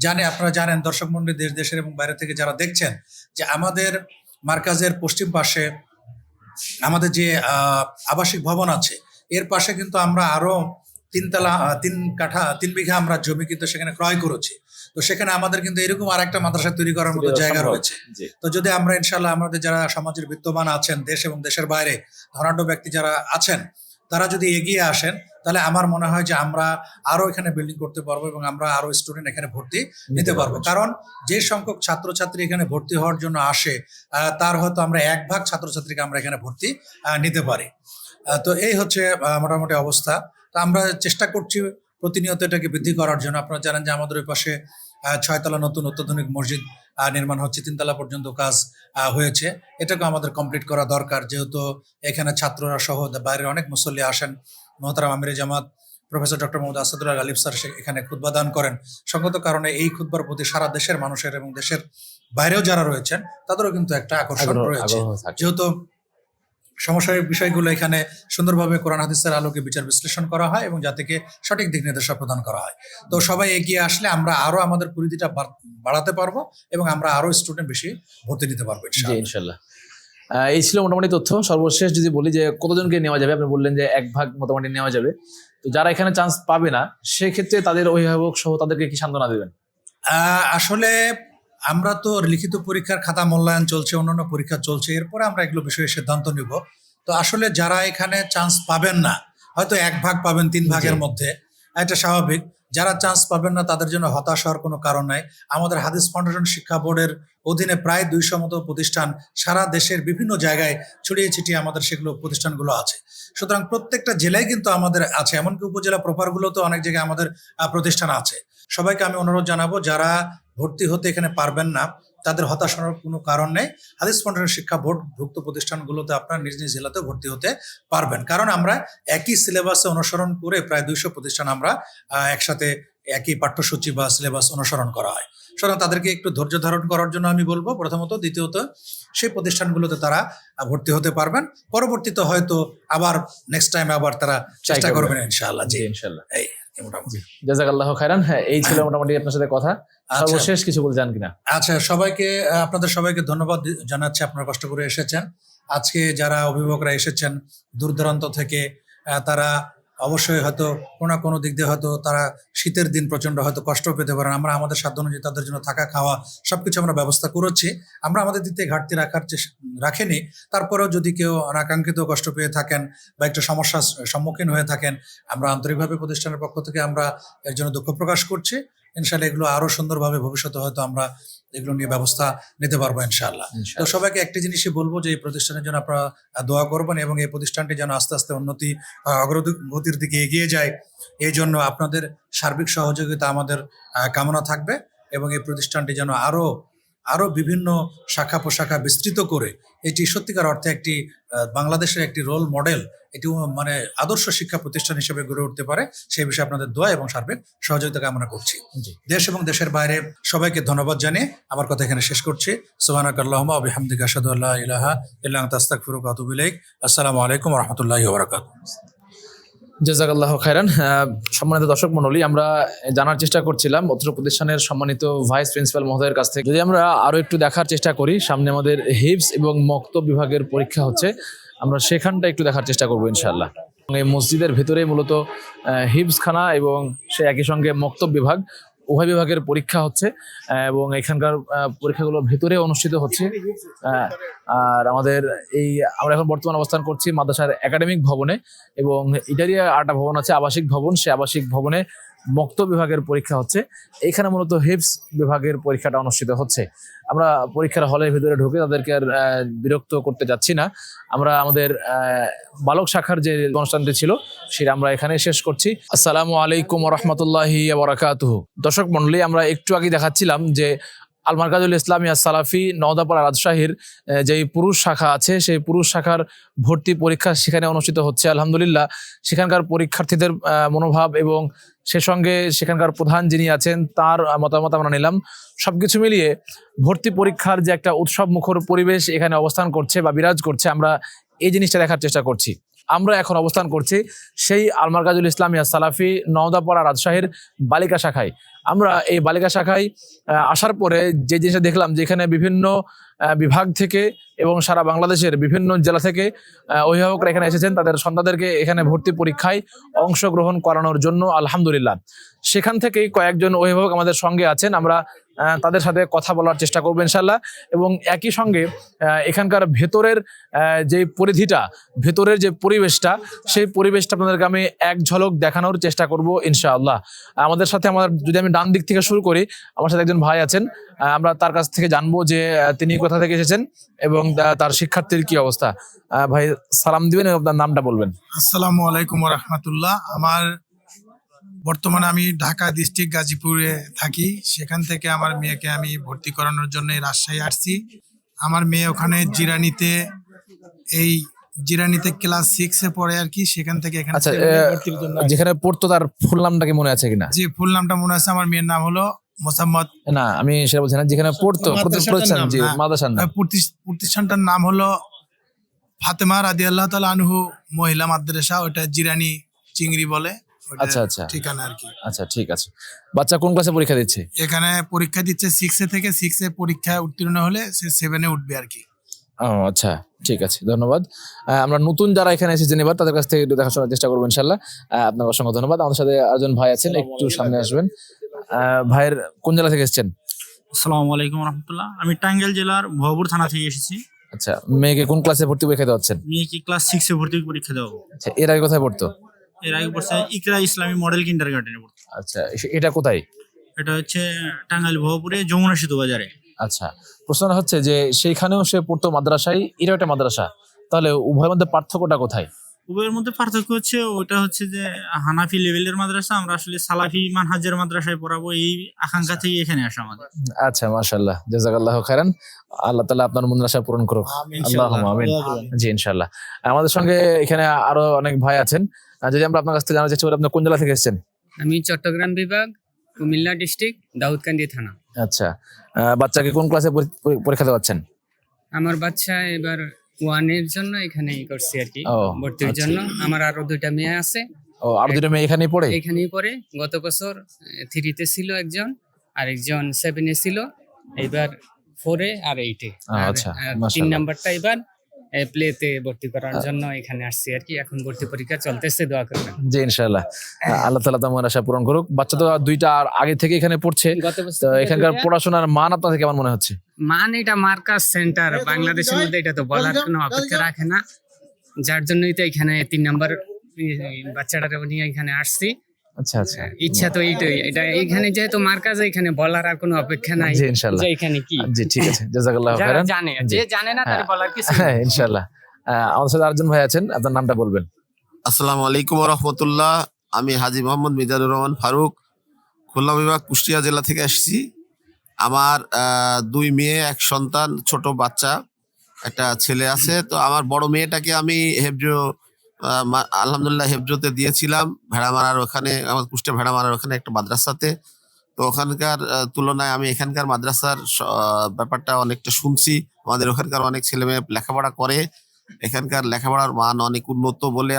জানি, আপনারা জানেন, দর্শক মন্ডলী দেশের এবং বাইরে থেকে যারা দেখছেন, যে আমাদের মার্কাজের পশ্চিম পাশে আমাদের যে আবাসিক ভবন আছে, এর পাশে কিন্তু আমরা আরো 3 বিঘা আমরা জমি কিন্তু সেখানে ক্রয় করেছি। তো সেখানে আমাদের কিন্তু এরকম আর একটা মাদ্রাসা তৈরি করার মতো জায়গা রয়েছে। তো যদি আমরা ইনশাল্লাহ, আমাদের যারা সমাজের বিত্তবান আছেন, দেশ এবং দেশের বাইরে ধনাঢ্য ব্যক্তি যারা আছেন, তারা যদি এগিয়ে আসেন, তাহলে আমার মনে হয় যে আমরা আরো এখানে বিল্ডিং করতে পারবো এবং আমরা আরো স্টুডেন্ট এখানে ভর্তি নিতে পারবো। কারণ যে সংখ্যক ছাত্রছাত্রী এখানে ভর্তি হওয়ার জন্য আসে, তার হয়তো আমরা 1 ভাগ ছাত্রছাত্রীকে আমরা এখানে ভর্তি নিতে পারি। তো এই হচ্ছে মোটামুটি অবস্থা। তো আমরা চেষ্টা করছি প্রতিনিয়ত এটাকে বৃদ্ধি করার জন্য। আপনারা জানেন যে আমাদের ওই পাশে 6 তলা নতুন অত্যাধুনিক মসজিদ নির্মাণ হচ্ছে, 3 তলা পর্যন্ত কাজ হয়েছে। এটাকে আমাদের কমপ্লিট করা দরকার, যেহেতু এখানে ছাত্ররা সহ বাইরের অনেক মুসল্লি আসেন। মোহতারাম আমিরে জামাত professor doctor Mohammad Asadullah Ghalib sir এখানে খুতবা দান করেন। সঙ্গত কারণে এই খুতবার প্রতি সারা দেশের মানুষের এবং দেশের বাইরেও যারা রয়েছেন তাদেরও কিন্তু একটা আকর্ষণ রয়েছে, যেহেতু সমসাময়িক বিষয়গুলো এখানে সুন্দরভাবে কোরআন হাদিসের আলোকে বিচার বিশ্লেষণ করা হয় এবং যাতে সঠিক দিক নির্দেশনা প্রদান করা হয়। তো সবাই এগিয়ে আসলে আমরা আরো আমাদের পরিধিটা বাড়াতে পারবো এবং আমরা আরো স্টুডেন্ট বেশি ভর্তি নিতে পারবো ইনশাআল্লাহ। এই ছিল মোটামুটি তথ্য। সর্বশেষ যদি বলি যে কতজনকে নেওয়া যাবে, আপনি বললেন যে 1 ভাগ মোটামুটি নেওয়া যাবে। তো যারা এখানে চান্স পাবে না, সেক্ষেত্রে তাদের অভিভাবক সহ তাদেরকে কি সান্ত্বনা দেবেন? আসলে আমরা তো লিখিত পরীক্ষার খাতা মূল্যায়ন চলছে, অন্যান্য পরীক্ষা চলছে, এরপরে আমরা এগুলো বিষয়ে সিদ্ধান্ত নিব। তো আসলে যারা এখানে চান্স পাবেন না, হয়তো 1 ভাগ পাবেন 3 ভাগের মধ্যে, এটা স্বাভাবিক। যারা চান্স পাবেন না তাদের জন্য হতাশ হওয়ার কোনো কারণ নাই। আমাদের হাদিস ফাউন্ডেশন শিক্ষা বোর্ডের অধীনে প্রায় 200 মতো প্রতিষ্ঠান সারা দেশের বিভিন্ন জায়গায় ছড়িয়ে ছিটিয়ে আমাদের সেগুলো প্রতিষ্ঠানগুলো আছে। সুতরাং প্রত্যেকটা জেলায় কিন্তু আমাদের আছে, এমনকি উপজেলা প্রপারগুলোতে অনেক জায়গায় আমাদের প্রতিষ্ঠান আছে। সবাইকে আমি অনুরোধ জানাবো, যারা ভর্তি হতে এখানে পারবেন না তাদের হতাশ হওয়ার কোনো কারণ নেই। হাদিস ফাউন্ডেশন শিক্ষা বোর্ড ভুক্ত প্রতিষ্ঠানগুলোতে আপনারা নিজ নিজ জেলাতে ভর্তি হতে পারবেন, কারণ আমরা একই সিলেবাসে অনুসরণ করে প্রায় 200 প্রতিষ্ঠান আমরা একসাথে একই পাঠ্যসূচি বা সিলেবাস অনুসরণ করা হয়। সুতরাং তাদেরকে একটু ধৈর্য ধারণ করার জন্য আমি বলবো প্রথমত। দ্বিতীয়ত, সেই প্রতিষ্ঠানগুলোতে তারা ভর্তি হতে পারবেন। পরবর্তীতে হয়তো আবার নেক্সট টাইম আবার তারা চেষ্টা করবেন ইনশাআল্লাহ। জি ইনশাআল্লাহ। এই মোটামুটি। জাযাকাল্লাহু খাইরান। হ্যাঁ, এই ছিল মোটামুটি আপনার সাথে কথা। আচ্ছা। সর্বশেষ কিছু বলতে চান কিনা? আচ্ছা, সবাইকে আপনাদের সবাইকে ধন্যবাদ জানাচ্ছি, আপনারা কষ্ট করে এসেছেন। আজকে যারা অভিভাবকরা এসেছেন দূর দূরান্ত থেকে, তারা অবশ্যই হয়তো কোনো না কোনো দিক দিয়ে হয়তো তারা শীতের দিন প্রচন্ড হয়তো কষ্ট পেতে পারেন। আমরা আমাদের সাধ্য অনুযায়ী তাদের জন্য থাকা খাওয়া সবকিছু আমরা ব্যবস্থা করেছি। আমরা আমাদের দিক থেকে ঘাটতি রাখেনি। তারপরেও যদি কেউ অনাকাঙ্ক্ষিত কষ্ট পেয়ে থাকেন বা একটু সমস্যার সম্মুখীন হয়ে থাকেন, আমরা আন্তরিকভাবে প্রতিষ্ঠানের পক্ষ থেকে আমরা এর জন্য দুঃখ প্রকাশ করছি। ইনশাআল্লাহ এগুলো আরো সুন্দরভাবে ভবিষ্যতে হয়তো আমরা এগুলো নিয়ে ব্যবস্থা নিতে পারবো ইনশাআল্লাহ। তো সবাইকে একটি জিনিসই বলবো যে এই প্রতিষ্ঠানের জন্য আপনারা দোয়া করবেন এবং এই প্রতিষ্ঠানটি যেন আস্তে আস্তে উন্নতি অগ্রগতির দিকে এগিয়ে যায়, এই জন্য আপনাদের সার্বিক সহযোগিতা আমাদের কামনা থাকবে এবং এই প্রতিষ্ঠানটি যেন আরো বিভিন্ন শাখা প্রশাখা বিস্তৃত করে এটি সত্যিকার অর্থে একটি বাংলাদেশের একটি রোল মডেল, এটি মানে আদর্শ শিক্ষা প্রতিষ্ঠান হিসেবে গড়ে উঠতে পারে, সেই বিষয়ে আপনাদের দোয়া এবং সার্বিক সহযোগিতা কামনা করছি। দেশ এবং দেশের বাইরে সবাইকে ধন্যবাদ জানিয়ে আমার কথা এখানে শেষ করছি। সুবহানাকাল্লাহুম্মা ওয়া বিহামদিকা আশহাদু আল্লা ইলাহা ইল্লা আনতা আস্তাগফিরুকা ওয়া আতুবু ইলাইক। আসসালামু আলাইকুম ওয়া রাহমাতুল্লাহি ওয়া বারাকাতুহু। জাযাকাল্লাহু খাইরান। সম্মানিত দর্শক মণ্ডলী, আমরা জানার চেষ্টা করছিলাম অত্র প্রতিষ্ঠানের সম্মানিত ভাইস প্রিন্সিপাল মহোদয়ের কাছ থেকে। যদি আমরা আরো একটু দেখার চেষ্টা করি, সামনে আমাদের হিফজ এবং মক্তব বিভাগের পরীক্ষা হচ্ছে, আমরা সেখানটা একটু দেখার চেষ্টা করবো ইনশাআল্লাহ। এই মসজিদের ভেতরে মূলত হিফজখানা এবং সে একই সঙ্গে মক্তব বিভাগ উভয় বিভাগের পরীক্ষা হচ্ছে এবং এখানকার পরীক্ষাগুলো ভেতরে অনুষ্ঠিত হচ্ছে। আর আমরা এখন বর্তমান অবস্থান করছি মাদ্রাসার একাডেমিক ভবনে এবং এটারই আরেকটা ভবন আছে আবাসিক ভবন, সে আবাসিক ভবনে মক্তব বিভাগের পরীক্ষা হচ্ছে। এইখানে মূলত হিফজ বিভাগের পরীক্ষাটা অনুষ্ঠিত হচ্ছে। আমরা পরীক্ষার হলের ভিতরে ঢুকে তাদেরকে আর বিরক্ত করতে যাচ্ছি না। আমরা আমাদের বালক শাখার যে অনুষ্ঠানটি ছিল সেটা আমরা এখানে শেষ করছি। আসসালামু আলাইকুম ওয়া রাহমাতুল্লাহি ওয়া বারাকাতুহু। দর্শক মণ্ডলী, আমরা একটু আগে দেখাচ্ছিলাম যে আল মারকাজুল ইসলামিয়া সালাফি নওদাপাড়া রাজশাহীর যে পুরুষ শাখা আছে, সেই পুরুষ শাখার ভর্তি পরীক্ষা সেখানে অনুষ্ঠিত হচ্ছে। আলহামদুলিল্লাহ, সেখানকার পরীক্ষার্থীদের মনোভাব এবং সে সঙ্গে সেখানকার প্রধান যিনি আছেন তার মতামত আমরা নিলাম। সবকিছু মিলিয়ে ভর্তি পরীক্ষার যে একটা উৎসব মুখর পরিবেশ এখানে অবস্থান করছে বা বিরাজ করছে, আমরা এই জিনিসটা দেখার চেষ্টা করছি। আমরা এখন অবস্থান করছি সেই আল মারকাজুল ইসলামিয়া সালাফি নওদাপাড়া রাজশাহীর বালিকা শাখায়। আমরা এই বালিকা শাখায় আসার পরে যে জিনিসটা দেখলাম যে এখানে বিভিন্ন বিভাগ থেকে এবং সারা বাংলাদেশের বিভিন্ন জেলা থেকে অভিভাবকরা এখানে এসেছেন তাদের সন্তানদেরকে এখানে ভর্তি পরীক্ষায় অংশগ্রহণ করানোর জন্য। আলহামদুলিল্লাহ, সেখান থেকেই কয়েকজন অভিভাবক আমাদের সঙ্গে আছেন, আমরা তাদের সাথে কথা বলার চেষ্টা করবো ইনশাল্লাহ। এবং একই সঙ্গে এখানকার ভেতরের যে পরিধিটা, ভেতরের যে পরিবেশটা, সেই পরিবেশটা আপনাদেরকে আমি এক ঝলক দেখানোর চেষ্টা করব ইনশাআল্লাহ। আমাদের সাথে যদি আমি ডান দিক থেকে শুরু করি, আমার সাথে একজন ভাই আছেন, আমরা তার কাছ থেকে জানবো যে তিনি কোথা থেকে এসেছেন এবং তার শিক্ষার্থীর কি অবস্থা। ভাই সালাম দিবেন এবং আপনার নামটা বলবেন। আসসালামু আলাইকুম ওয়া রাহমাতুল্লাহ। বর্তমানে আমি ঢাকা ডিস্ট্রিক্ট গাজীপুরে থাকি। সেখান থেকে আমার মেয়েকে আমি ভর্তি করানোর জন্য রাজশাহী আসছি। আমার মেয়ে ওখানে জিরানিতে ক্লাস 6-এ পড়ে আর কি। সেখান থেকে এখানে ভর্তির জন্য যেখানে পড়তো তার ফুল নামটা কি মনে আছে কিনা? জি, ফুল নামটা মনে আছে। আমার মেয়ের নাম হলো মোসাম্মদ। না, আমি সেটা বলছি না, যেখানে পড়তো প্রতিষ্ঠানটার নাম হলো ফাতেমা রাদিয়াল্লাহু তাআলা আনহু মহিলা মাদ্রাসা। ওটা জিরানি চিংড়ি বলে। আচ্ছা আচ্ছা, ঠিকানা আর কি। আচ্ছা, ঠিক আছে। বাচ্চা কোন ক্লাসে পরীক্ষা দিচ্ছে? এখানে পরীক্ষা দিচ্ছে 6-এ থেকে। 6-এ পরীক্ষায় উত্তীর্ণ হলে সে 7-এ উঠবে আর কি। ও আচ্ছা, ঠিক আছে, ধন্যবাদ। আমরা নতুন যারা এখানে এসেছেন এবার তাদের কাছ থেকে একটু দেখাশোনার চেষ্টা করবো ইনশাল্লাহ। আপনার অসংখ্য ধন্যবাদ। আমাদের সাথে আরেকজন ভাই আছেন, একটু সামনে আসবেন। ভাইয়ের কোন জেলা থেকে এসেছেন? আসসালামু আলাইকুম রহমতুল্লাহ। আমি টাঙ্গাইল জেলার ভবপুর থানা থেকে এসেছি। আচ্ছা, মেয়েকে কোন ক্লাসে ভর্তি পরীক্ষা দেওয়া হচ্ছেন? মেয়েকে ক্লাস 6-এ ভর্তি পরীক্ষা দেওয়া। আচ্ছা, এর আগে কোথায় পড়তো? এর আগে পড়ছে ইকরা ইসলামী মডেল কিন্ডার গার্ডেনে পড়তো। আচ্ছা, এটা কোথায়? এটা হচ্ছে টাঙ্গাইল ভবপুরে যমুনা সেতু বাজারে। আচ্ছা, প্রশ্ন হচ্ছে যে সেইখানেও সে পড়তো মাদ্রাসায়, এটাও একটা মাদ্রাসা, তাহলে উভয়ের মধ্যে পার্থক্যটা কোথায়? উভয়ের মধ্যে পার্থক্য হচ্ছে ওটা হচ্ছে যে হানাফি লেভেলের মাদ্রাসা, আমরা আসলে সালাফি মানহাজের মাদ্রাসায় পড়াবো, এই আকাঙ্ক্ষা থেকে এখানে আসা আমাদের। আচ্ছা, মাশাআল্লাহ, জাযাকাল্লাহু খাইরান। আল্লাহ তাআলা আপনার মনের আশা পূরণ করুক। আল্লাহুম্মা আমিন। জি, ইনশাআল্লাহ। আমাদের সঙ্গে এখানে আরো অনেক ভাই আছেন। যদি আমরা আপনার কাছ থেকে জানার চেষ্টা করি, আপনি কোন জেলা থেকে এসেছেন? আমি চট্টগ্রাম বিভাগ, কুমিল্লা ডিস্ট্রিক্ট, দাউদকান্দি থানা। আচ্ছা, বাচ্চাকে কোন ক্লাসে পরীক্ষা দেওয়াচ্ছেন? আমার বাচ্চা এবার 1 এর জন্য এখানে করছি আর কি, ও, ভর্তির আচ্ছা। জন্য। আমার আরো 2টা মেয়ে আছে, ও, আর দুটো মেয়ে এখানেই পড়ে? এখানেই পড়ে। গত বছর 3 তে ছিল একজন, আরেকজন 7 এ ছিল, এবার 4 এ আর 8 এ। আচ্ছা, 3 মাশাআল্লাহ। নাম্বারটা এবার প্লেতে ভর্তি করার জন্য এখানে আসছি আর কি। এখন ভর্তি পরীক্ষা চলতেছে, দোয়া করবেন। জি, ইনশাআল্লাহ। আল্লাহ তাআলা তোমার আশা পূরণ করুক। বাচ্চা তো দুইটা আর আগে থেকে এখানে পড়ছে, গত বছর তো থেকে এখানকার দুইটা। পড়াশোনার মান আপনাদের কেমন মনে হচ্ছে? মান এটা মার্কাস সেন্টার বাংলাদেশের মধ্যে, এটা তো বলার কোনো অপেক্ষা রাখে না, যার জন্যই তো এখানে 3 নাম্বার বাচ্চাটা নিয়ে এখানে আসছি। আচ্ছা, আচ্ছা, ইচ্ছা তো এইটাই, এটা এখানে যেহেতু মার্কাজ, এখানে বলার আর কোনো অপেক্ষা নাই জি, ইনশাআল্লাহ। যে এখানে কি। জি, ঠিক আছে, জাযাকাল্লাহু যারা খাইরান। জানে, জি। যে জানে না তার হ্যাঁ, বলার কিছু হ্যাঁ, নেই। ইনশাআল্লাহ। আমাদের সাথে আরেকজন ভাই আছেন, আপনার নামটা বলবেন। আসসালামু আলাইকুম রহমতুল্লাহ। আমি হাজী মোহাম্মদ মিজানুর রহমান ফারুক, খুলনা বিভাগ, কুষ্টিয়া জেলা থেকে আসছি। আমার 2 মেয়ে, 1 সন্তান, ছোট বাচ্চা, একটা ছেলে আছে। তো আমার বড় মেয়েটাকে আমি আলহামদুলিল্লাহ হেফজোতে দিয়েছিলাম ভেড়ামারার ওখানে, আমার কুষ্টিয়া ভেড়ামারার ওখানে একটা মাদ্রাসাতে। তো ওখানকার তুলনায় আমি এখানকার মাদ্রাসার ব্যাপারটা অনেকটা শুনছি। আমাদের ওখানকার অনেক ছেলে মেয়ে লেখাপড়া করে, এখানকার লেখাপড়ার মান অনেক উন্নত বলে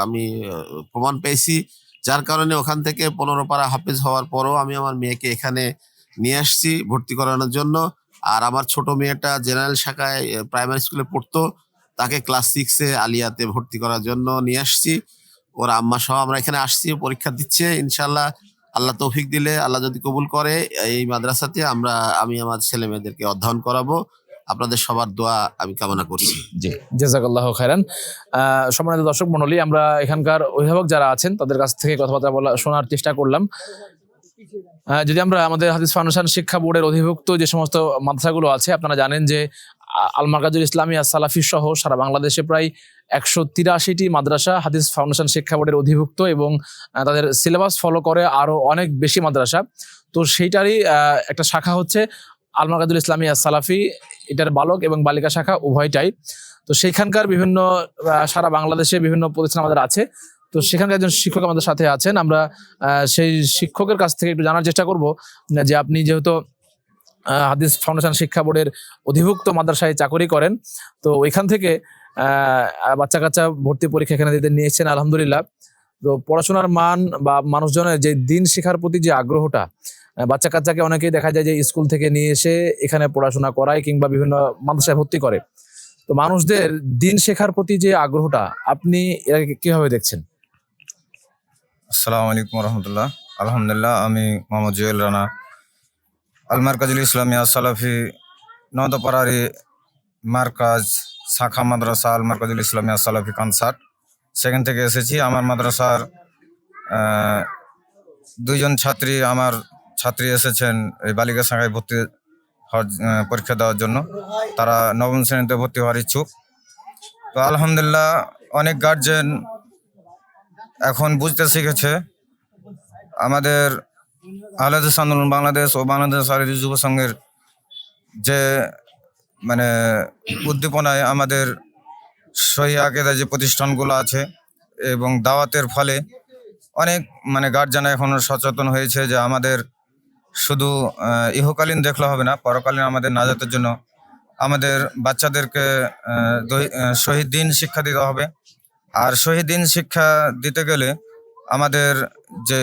আমি প্রমাণ পেয়েছি। যার কারণে ওখান থেকে 15 পারা হাফেজ হওয়ার পরও আমি আমার মেয়েকে এখানে নিয়ে আসছি ভর্তি করানোর জন্য। আর আমার ছোট মেয়েটা জেনারেল শাখায় প্রাইমারি স্কুলে পড়তো, তাকে ক্লাস 6 এ আলিয়াতে ভর্তি করার জন্য নিয়ে আসছি। ওর আম্মা সহ আমরা এখানে আসছি, পরীক্ষা দিচ্ছে। ইনশাল্লাহ আল্লাহ তৌফিক দিলে, আল্লাহ যদি কবুল করে, এই মাদ্রাসাতে আমি আমার ছেলে মেয়েদেরকে অধ্যয়ন করাবো। আপনাদের সবার দোয়া আমি কামনা করছি। জি, জাযাকাল্লাহু খাইরান। সম্মানিত দর্শক মণ্ডলী, আমরা এখানকার অভিভাবক যারা আছেন তাদের কাছ থেকে কথাবার্তা শোনার চেষ্টা করলাম। যদি আমরা আমাদের হাদিস ফাউন্ডেশন শিক্ষা বোর্ডের অধিভুক্ত যে সমস্ত মাদ্রাসাগুলো আছে, আপনারা জানেন যে আল মারকাজুল ইসলামী আর সালাফি সহ সারা বাংলাদেশে প্রায় 183টি মাদ্রাসা হাদিস ফাউন্ডেশন শিক্ষা বোর্ডের অধিভুক্ত, এবং তাদের সিলেবাস ফলো করে আরো অনেক বেশি মাদ্রাসা। তো সেইটারই একটা শাখা হচ্ছে আল মারকাজুল ইসলামী আর সালাফি, এটার বালক এবং বালিকা শাখা উভয়টাই। তো সেইখানকার বিভিন্ন সারা বাংলাদেশে বিভিন্ন প্রতিষ্ঠান আমাদের আছে। তো সেখানকার একজন শিক্ষক আমাদের সাথে আছেন, আমরা সেই শিক্ষকের কাছ থেকে একটু জানার চেষ্টা করব যে আপনি যেহেতু হাদিস ফাউন্ডেশন শিক্ষা বোর্ডের অধিভুক্ত মাদ্রাসায় চাকরি করেন, তো ওইখান থেকে বাচ্চা কাচ্চা ভর্তি পরীক্ষা এখানে দিতে নিয়ে এসেছেন, আলহামদুলিল্লাহ। তো পড়াশোনার মান বা মানুষজনের যে দিন শেখার প্রতি যে আগ্রহটা, বাচ্চা কাচ্চাকে অনেকেই দেখা যায় যে স্কুল থেকে নিয়ে এসে এখানে পড়াশোনা করায় কিংবা বিভিন্ন মাদ্রাসায় ভর্তি করে। তো মানুষদের দিন শেখার প্রতি যে আগ্রহটা আপনি এটাকে কিভাবে দেখছেন? আসসালামু আলাইকুম রহমতুল্লাহ। আলহামদুলিল্লাহ, আমি মোহাম্মদ জুয়েল রানা, আল মারকাজুল ইসলামিয়া সালাফি নওদাপাড়ারি মার্কাজ শাখা মাদ্রাসা আল মারকাজুল ইসলামিয়া সালাফি কনসার্ট, সেখান থেকে এসেছি। আমার মাদ্রাসার 2 জন ছাত্রী এসেছেন এই বালিকা শাখায় ভর্তি হওয়ার পরীক্ষা দেওয়ার জন্য। তারা 9ম শ্রেণীতে ভর্তি হওয়ার ইচ্ছুক। তো আলহামদুলিল্লাহ, অনেক গার্জেন এখন বুঝতে শিখেছে আমাদের আহলে হাদিস আন্দোলন বাংলাদেশ ও বাংলাদেশ আহলে হাদিস যুব সংঘের যে উদ্দীপনায় আমাদের সহিহ আকীদা যে প্রতিষ্ঠানগুলো আছে এবং দাওয়াতের ফলে অনেক গার্জেন এখন সচেতন হয়েছে যে আমাদের শুধু ইহকালীন দেখলে হবে না, পরকালীন আমাদের নাজাতের জন্য আমাদের বাচ্চাদেরকে শহীদ দিন শিক্ষা দিতে হবে। আর শহীদ দিন শিক্ষা দিতে গেলে আমাদের যে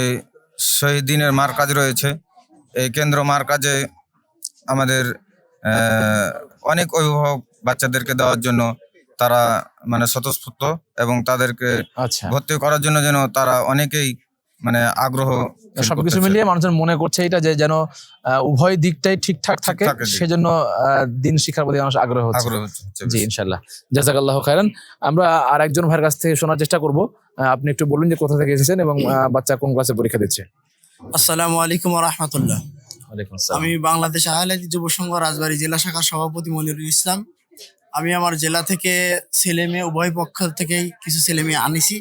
শহীদ দিনের মারকাজ রয়েছে, এই কেন্দ্র মারকাজে আমাদের অনেক অভিভাবক বাচ্চাদেরকে দেওয়ার জন্য তারা স্বতঃস্ফূর্ত, এবং তাদেরকে ভর্তি করার জন্য যেন তারা অনেকেই মানে আগ্রহ feel সবকিছু করতেছে। মিলিয়ে মানুষজন মনে করছে এটা যে যেন উভয় দিকটাই ঠিকঠাক থাকে, থাকে, জি। সেজন্য দিন শিক্ষার প্রতি মানুষ আগ্রহ হচ্ছে। আগ্রহ হচ্ছে জি ইনশাল্লাহ, জাযাকাল্লাহু খাইরান। আমরা আর একজন ভাইয়ের কাছ থেকে শোনার চেষ্টা করব। আপনি একটু বলুন যে কোথা থেকে এসেছেন এবং বাচ্চা কোন ক্লাসে পরীক্ষা দিচ্ছে। আসসালামু আলাইকুম রহমতুল্লাহ। ওয়ালাইকুম আসসালাম। আমি বাংলাদেশ আহলাদি যুব সংঘ রাজবাড়ী জেলা শাখার সভাপতি মনিরুল ইসলাম। আমি আমার জেলা থেকে ছেলে মেয়ে উভয় পক্ষ থেকেই কিছু ছেলে মেয়ে আনিছি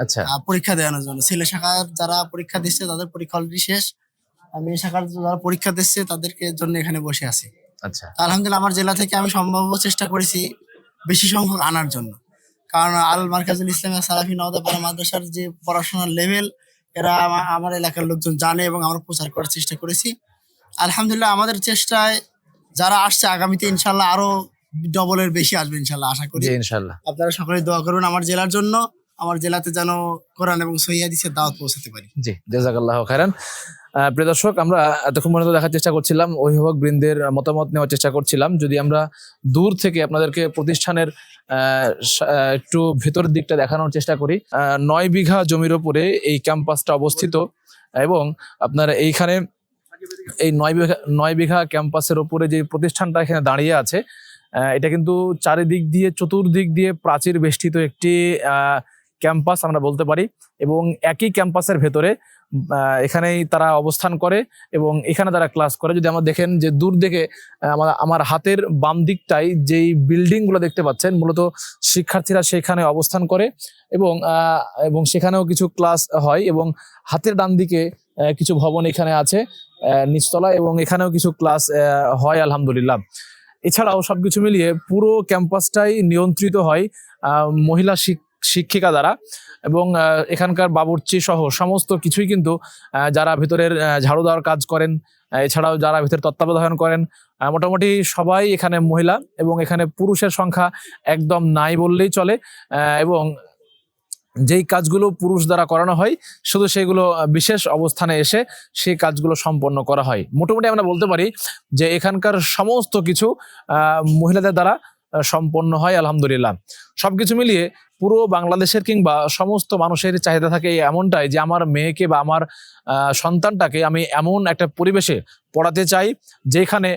আচ্ছা পরীক্ষা দেওয়ানোর জন্য। ছেলে শাখার যারা পরীক্ষা দিচ্ছে তাদের পরীক্ষা অলরেডি শেষ, আর মেয়ে শাখার যারা পরীক্ষা দিচ্ছে তাদেরকে জন্য এখানে বসে আছি। আচ্ছা আলহামদুলিল্লাহ আমার জেলা থেকে আমি সম্ভাব্য চেষ্টা করেছি বেশি সংখ্যক আনার জন্য, কারণ আল মার্কাজুল ইসলামিয়া সালাফি নওদাপাড়া মাদ্রাসার যে পড়াশোনার লেভেল এরা আমার এলাকার লোকজন জানে এবং আমরা প্রচার করার চেষ্টা করেছি। আলহামদুলিল্লাহ আমাদের চেষ্টায় যারা আসছে আগামীতে ইনশাল্লাহ আরো ডবলের বেশি আসবে ইনশাল্লাহ আশা করি। জি ইনশাল্লাহ। আপনারা সকলে দোয়া করুন আমার জেলার জন্য, আমার জেলাতে যেন কোরআন এবং সহিহ হাদিসের দাওয়াত পৌঁছাতে পারি। জি জাযাকাল্লাহু খাইরান। প্রিয় দর্শক, আমরা এতক্ষণ পর্যন্ত দেখার চেষ্টা করছিলাম, অভিভাবক বৃন্দের মতামত নেওয়ার চেষ্টা করছিলাম। যদি আমরা দূর থেকে আপনাদেরকে প্রতিষ্ঠানের একটু ভেতরের দিকটা দেখানোর চেষ্টা করি। 9 বিঘা জমির উপরে এই ক্যাম্পাসটা অবস্থিত এবং আপনার এইখানে এই 9 বিঘা ক্যাম্পাসের উপরে যে প্রতিষ্ঠানটা এখানে দাঁড়িয়ে আছে, এটা কিন্তু চারিদিক দিয়ে চতুর্দিক দিয়ে প্রাচীর বেষ্টিত একটি ক্যাম্পাস আমরা বলতে পারি। এবং একই ক্যাম্পাসের ভেতরে এখানেই তারা অবস্থান করে এবং এখানে তারা ক্লাস করে। যদি আমরা দেখেন যে দূর থেকে আমার হাতের বাম দিকটাই যেই বিল্ডিং গুলো দেখতে পাচ্ছেন, মূলত শিক্ষার্থীরা সেখানে অবস্থান করে এবং সেখানেও কিছু ক্লাস হয়। এবং হাতের ডান দিকে কিছু ভবন এখানে আছে নিচতলা, এবং এখানেও কিছু ক্লাস হয় আলহামদুলিল্লাহ। এছাড়াও সবকিছু মিলিয়ে পুরো ক্যাম্পাসটাই নিয়ন্ত্রিত হয় মহিলা শিক্ষিকা দ্বারা, এবং এখানকার বাবুর্চি সহ সমস্ত কিছুই কিন্তু যারা ভিতরের ঝাড়ু দেওয়ার কাজ করেন, এছাড়াও যারা ভিতরে তত্ত্বাবধান করেন, মোটামুটি সবাই এখানে মহিলা, এবং এখানে পুরুষের সংখ্যা একদম নাই বললেই চলে। এবং যেই কাজগুলো পুরুষ দ্বারা করানো হয় শুধু সেগুলো বিশেষ অবস্থানে এসে সেই কাজগুলো সম্পন্ন করা হয়। মোটামুটি আমরা বলতে পারি যে এখানকার সমস্ত কিছু মহিলাদের দ্বারা সম্পন্ন হয় আলহামদুলিল্লাহ। সবকিছু মিলিয়ে পুরো বাংলাদেশের কিংবা সমস্ত মানুষের চাহিদা থাকে এমনটাই যে আমার মেয়েকে বা আমার সন্তানটাকে আমি এমন একটা পরিবেশে পড়াতে চাই যেখানে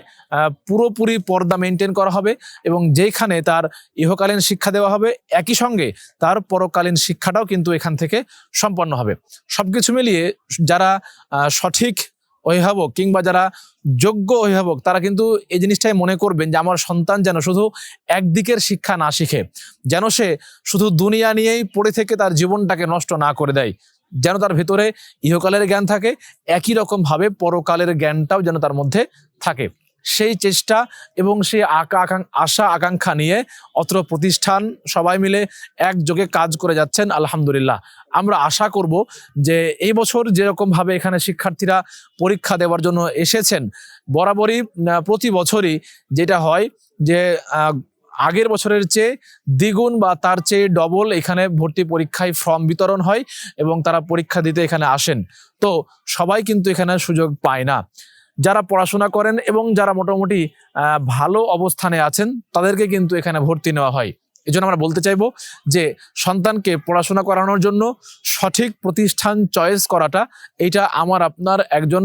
পুরোপুরি পর্দা মেনটেন করা হবে এবং যেখানে তার ইহকালীন শিক্ষা দেওয়া হবে, একই সঙ্গে তার পরকালীন শিক্ষাটাও কিন্তু এখান থেকে সম্পন্ন হবে। সবকিছু মিলিয়ে যারা সঠিক অভিভাবক কিংবা যারা যোগ্য অভিভাবক তারা কিন্তু এই জিনিসটাই মনে করবেন যে আমার সন্তান যেন শুধু একদিকের শিক্ষা না শিখে, যেন সে শুধু দুনিয়া নিয়েই পড়ে থেকে তার জীবনটাকে নষ্ট না করে দেয়, যেন তার ভেতরে ইহকালের জ্ঞান থাকে, একই রকম ভাবে পরকালের জ্ঞানটাও যেন তার মধ্যে থাকে। সেই চেষ্টা এবং সেই আশা আকাঙ্ক্ষা নিয়ে অত্র প্রতিষ্ঠান সবাই মিলে একযোগে কাজ করে যাচ্ছেন আলহামদুলিল্লাহ। আমরা আশা করব যে এই বছর যেরকম ভাবে এখানে শিক্ষার্থীরা পরীক্ষা দেওয়ার জন্য এসেছেন, বরাবরই প্রতি বছরই যেটা হয় যে আগের বছরের চেয়ে দ্বিগুণ বা তার চেয়ে ডবল এখানে ভর্তি পরীক্ষায় ফর্ম বিতরণ হয় এবং তারা পরীক্ষা দিতে এখানে আসেন। তো সবাই কিন্তু এখানে সুযোগ পায় না। যারা পড়াশোনা করেন এবং যারা মোটামুটি ভালো অবস্থানে আছেন তাদেরকে কিন্তু এখানে ভর্তি নেওয়া হয়। এই জন্য আমরা বলতে চাইবো যে সন্তানকে পড়াশোনা করানোর জন্য সঠিক প্রতিষ্ঠান চয়েস করাটা এটা আমার আপনার একজন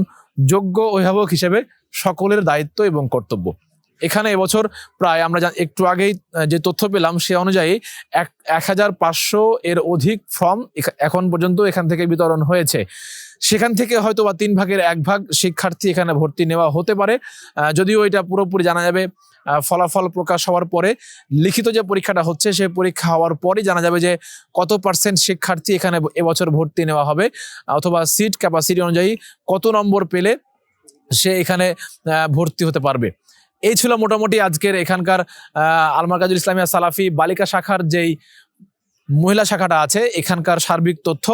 যোগ্য অভিভাবক হিসেবে সকলের দায়িত্ব এবং কর্তব্য। এখানে এবছর প্রায় আমরা একটু আগেই যে তথ্য পেলাম সে অনুযায়ী 1500 এর অধিক ফর্ম এখন পর্যন্ত এখান থেকে বিতরণ হয়েছে। সেখান থেকে হয়তো বা 3 ভাগের 1 ভাগ শিক্ষার্থী এখানে ভর্তি নেওয়া হতে পারে, যদিও এটা পুরোপুরি জানা যাবে ফলাফল প্রকাশ হওয়ার পরে। লিখিত যে পরীক্ষাটা হচ্ছে সেই পরীক্ষা হওয়ার পরই জানা যাবে যে কত % শিক্ষার্থী এখানে এবছর ভর্তি নেওয়া হবে, অথবা সিট ক্যাপাসিটি অনুযায়ী কত নম্বর পেলে সে এখানে ভর্তি হতে পারবে। এই ছিল মোটামুটি আজকের এখানকার আল মারকাজুল ইসলামিয়া সালাফি বালিকা শাখার যেই মহিলা শাখাটা আছে এখানকার সার্বিক তথ্য।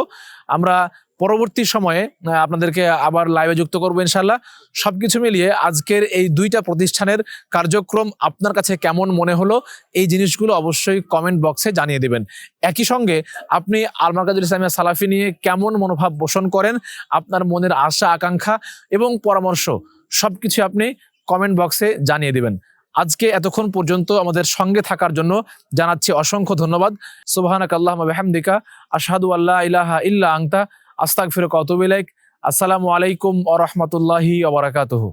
আমরা পরবর্তী সময়ে আপনাদেরকে আবার লাইভে যুক্ত করবো ইনশাল্লাহ। সবকিছু মিলিয়ে আজকের এই 2টা প্রতিষ্ঠানের কার্যক্রম আপনার কাছে কেমন মনে হলো এই জিনিসগুলো অবশ্যই কমেন্ট বক্সে জানিয়ে দেবেন। একই সঙ্গে আপনি আল মারকাজুল ইসলামিয়া সালাফি নিয়ে কেমন মনোভাব পোষণ করেন, আপনার মনের আশা আকাঙ্ক্ষা এবং পরামর্শ সবকিছু আপনি কমেন্ট বক্সে জানিয়ে দিবেন। আজকে এতক্ষণ পর্যন্ত আমাদের সঙ্গে থাকার জন্য জানাচ্ছি অসংখ্য ধন্যবাদ। সুবহানাকাল্লাহুম্মা বিহামদিকা আশহাদু আল্লা ইলাহা ইল্লা আনতা আস্তাগফিরুকা ওয়া আতুবু ইলাইক। আসসালামু আলাইকুম ওয়া রাহমাতুল্লাহি ওয়া বারাকাতুহু।